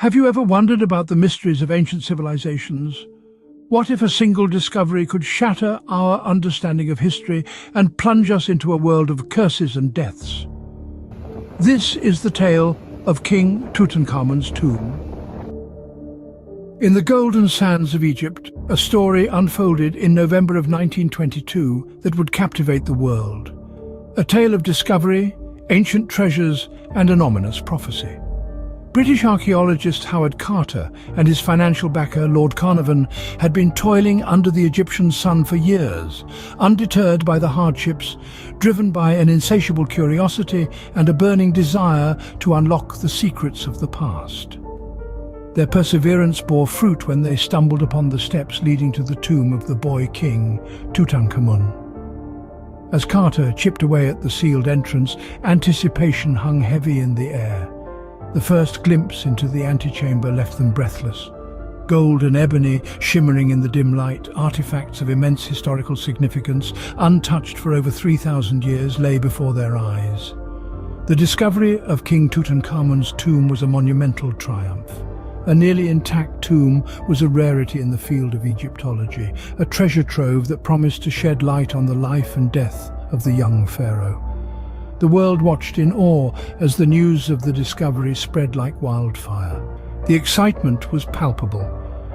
Have you ever wondered about the mysteries of ancient civilizations? What if a single discovery could shatter our understanding of history and plunge us into a world of curses and deaths? This is the tale of King Tutankhamun's tomb. In the golden sands of Egypt, a story unfolded in November of 1922 that would captivate the world. A tale of discovery, ancient treasures, and an ominous prophecy. British archaeologist Howard Carter and his financial backer Lord Carnarvon had been toiling under the Egyptian sun for years, undeterred by the hardships, driven by an insatiable curiosity and a burning desire to unlock the secrets of the past. Their perseverance bore fruit when they stumbled upon the steps leading to the tomb of the boy king, Tutankhamun. As Carter chipped away at the sealed entrance, anticipation hung heavy in the air. The first glimpse into the antechamber left them breathless. Gold and ebony shimmering in the dim light, artifacts of immense historical significance, untouched for over 3,000 years, lay before their eyes. The discovery of King Tutankhamun's tomb was a monumental triumph. A nearly intact tomb was a rarity in the field of Egyptology, a treasure trove that promised to shed light on the life and death of the young pharaoh. The world watched in awe as the news of the discovery spread like wildfire. The excitement was palpable,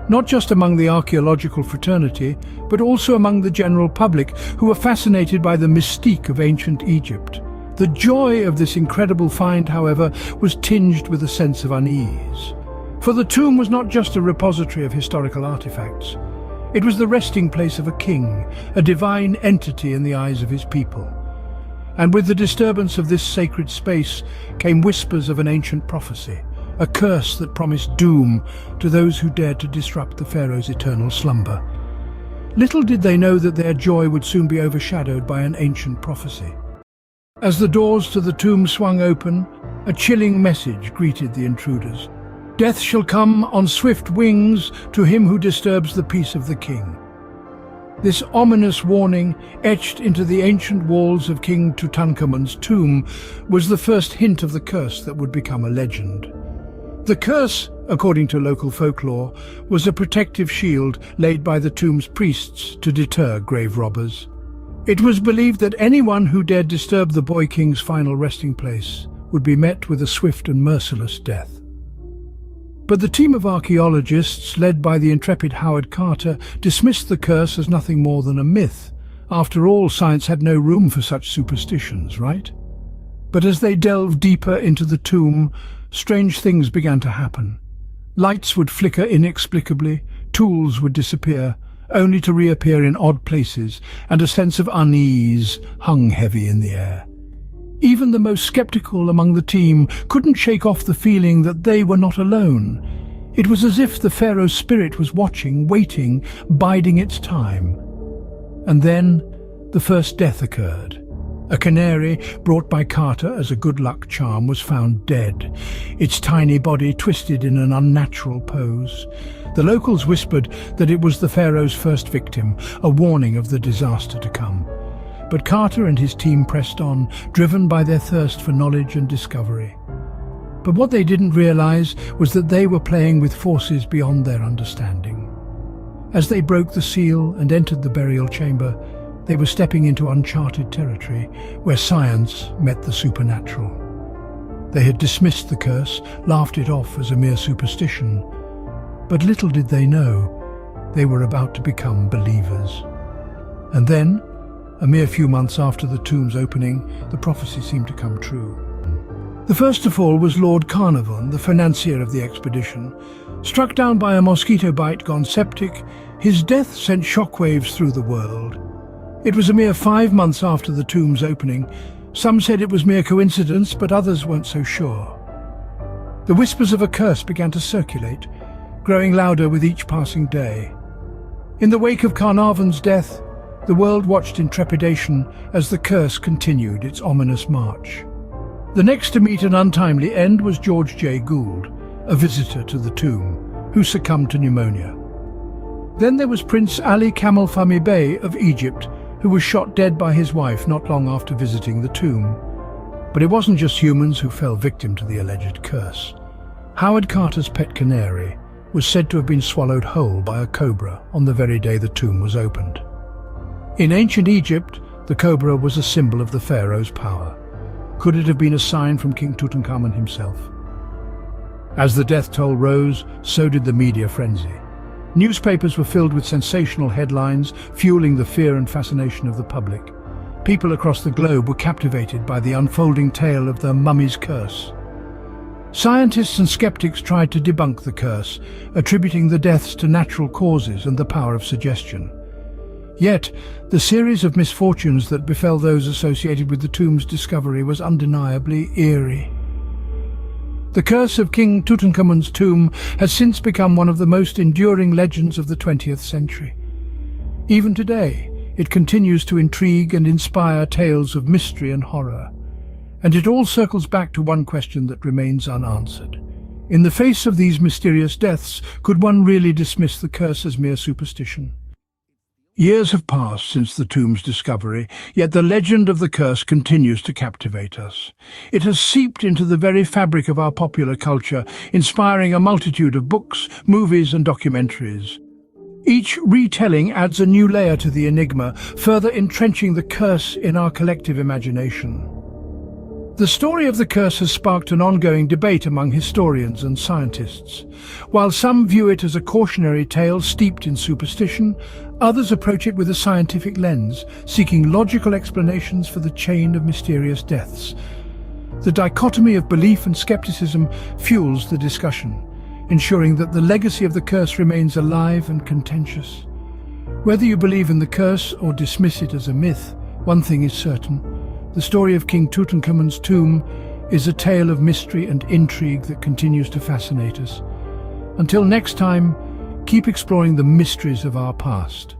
not just among the archaeological fraternity, but also among the general public, who were fascinated by the mystique of ancient Egypt. The joy of this incredible find, however, was tinged with a sense of unease. For the tomb was not just a repository of historical artifacts. It was the resting place of a king, a divine entity in the eyes of his people. And with the disturbance of this sacred space came whispers of an ancient prophecy, a curse that promised doom to those who dared to disrupt the pharaoh's eternal slumber. Little did they know that their joy would soon be overshadowed by an ancient prophecy. As the doors to the tomb swung open, a chilling message greeted the intruders. Death shall come on swift wings to him who disturbs the peace of the king. This ominous warning, etched into the ancient walls of King Tutankhamun's tomb, was the first hint of the curse that would become a legend. The curse, according to local folklore, was a protective shield laid by the tomb's priests to deter grave robbers. It was believed that anyone who dared disturb the boy king's final resting place would be met with a swift and merciless death. But the team of archaeologists, led by the intrepid Howard Carter, dismissed the curse as nothing more than a myth. After all, science had no room for such superstitions, right? But as they delved deeper into the tomb, strange things began to happen. Lights would flicker inexplicably, tools would disappear, only to reappear in odd places, and a sense of unease hung heavy in the air. Even the most skeptical among the team couldn't shake off the feeling that they were not alone. It was as if the pharaoh's spirit was watching, waiting, biding its time. And then the first death occurred. A canary, brought by Carter as a good luck charm, was found dead, its tiny body twisted in an unnatural pose. The locals whispered that it was the pharaoh's first victim, a warning of the disaster to come. But Carter and his team pressed on, driven by their thirst for knowledge and discovery. But what they didn't realize was that they were playing with forces beyond their understanding. As they broke the seal and entered the burial chamber, they were stepping into uncharted territory, where science met the supernatural. They had dismissed the curse, laughed it off as a mere superstition. But little did they know, they were about to become believers. And then, a mere few months after the tomb's opening, the prophecy seemed to come true. The first to fall was Lord Carnarvon, the financier of the expedition. Struck down by a mosquito bite gone septic, his death sent shockwaves through the world. It was a mere 5 months after the tomb's opening. Some said it was mere coincidence, but others weren't so sure. The whispers of a curse began to circulate, growing louder with each passing day. In the wake of Carnarvon's death, the world watched in trepidation as the curse continued its ominous march. The next to meet an untimely end was George J. Gould, a visitor to the tomb, who succumbed to pneumonia. Then there was Prince Ali Camel Fahmy Bey of Egypt, who was shot dead by his wife not long after visiting the tomb. But it wasn't just humans who fell victim to the alleged curse. Howard Carter's pet canary was said to have been swallowed whole by a cobra on the very day the tomb was opened. In ancient Egypt, the cobra was a symbol of the pharaoh's power. Could it have been a sign from King Tutankhamun himself? As the death toll rose, so did the media frenzy. Newspapers were filled with sensational headlines, fueling the fear and fascination of the public. People across the globe were captivated by the unfolding tale of the mummy's curse. Scientists and skeptics tried to debunk the curse, attributing the deaths to natural causes and the power of suggestion. Yet, the series of misfortunes that befell those associated with the tomb's discovery was undeniably eerie. The Curse of King Tutankhamun's tomb has since become one of the most enduring legends of the 20th century. Even today, it continues to intrigue and inspire tales of mystery and horror. And it all circles back to one question that remains unanswered. In the face of these mysterious deaths, could one really dismiss the curse as mere superstition? Years have passed since the tomb's discovery, yet the legend of the curse continues to captivate us. It has seeped into the very fabric of our popular culture, inspiring a multitude of books, movies and documentaries. Each retelling adds a new layer to the enigma, further entrenching the curse in our collective imagination. The story of the curse has sparked an ongoing debate among historians and scientists. While some view it as a cautionary tale steeped in superstition, others approach it with a scientific lens, seeking logical explanations for the chain of mysterious deaths. The dichotomy of belief and skepticism fuels the discussion, ensuring that the legacy of the curse remains alive and contentious. Whether you believe in the curse or dismiss it as a myth, one thing is certain. The story of King Tutankhamun's tomb is a tale of mystery and intrigue that continues to fascinate us. Until next time, keep exploring the mysteries of our past.